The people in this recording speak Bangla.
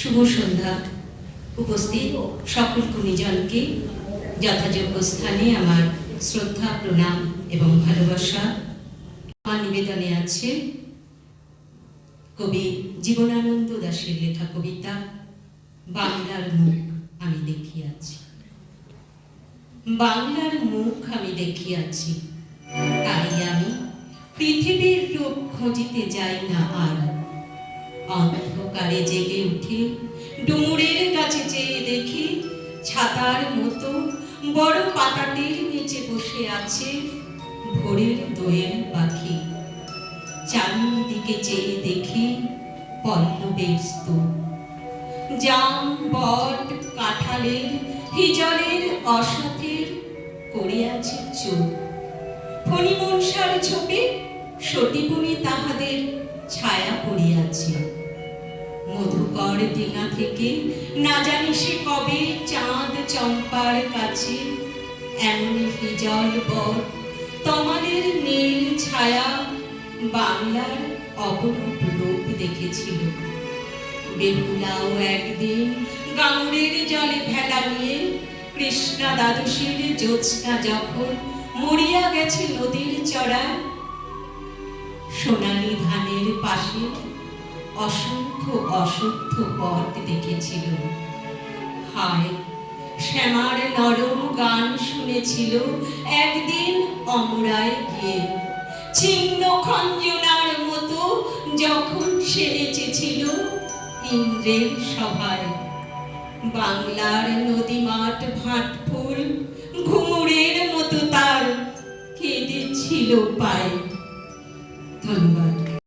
শুভ সন্ধ্যা। উপস্থিত সকল গুণীজনকে যথাযোগ্য স্থানে আমার শ্রদ্ধা, প্রণাম এবং ভালোবাসা। আমার নিবেদনে আছে কবি জীবনানন্দ দাশের লেখা কবিতা বাংলার মুখ আমি দেখিয়াছি। বাংলার মুখ আমি দেখিয়াছি, তাই আমি পৃথিবীর রূপ খুঁজিতে যাই না আর। অন্ধকারে জেগে উঠে ডুমুরের কাছে চেয়ে দেখি ছাতার মতো বড় পাতাটির নিচে বসে আছে ভোরের দোয়েল পাখি। চারিদিকে চেয়ে দেখি পল্লবের স্তূপ, জাম, বট, কাঁঠালের, হিজলের, অশথের করে আছে চুপ। ফণিমনসার ঝোপে সতীবনে তাহাদের ছায়া পড়িয়াছে। মধুকর ডিঙা থেকে না জানি সে কবে চাঁদ চম্পার কাছে এমনি হিজল বট তমালের নীল ছায়া বাংলার অপরূপ রূপ দেখেছিল। বেহুলাও একদিন গাঙুরের জলে ভেলা নিয়ে কৃষ্ণা দ্বাদশীর জ্যোৎস্না যখন মরিয়া গেছে নদীর চড়ায়, সোনালী ধানের পাশে অসংখ্য অসত্য বট দেখেছিল। হায়, শ্যামার নরম গান শুনেছিল একদিন অমরায় গিয়ে। ছিন্ন খঞ্জনার মতো যখন সে নেচেছিল ইন্দ্রের সভায়। বাংলার নদী মাঠ ভাট ফুল ঘুঙুরের মতো তার কেঁদেছিল পায়। ধন্যবাদ।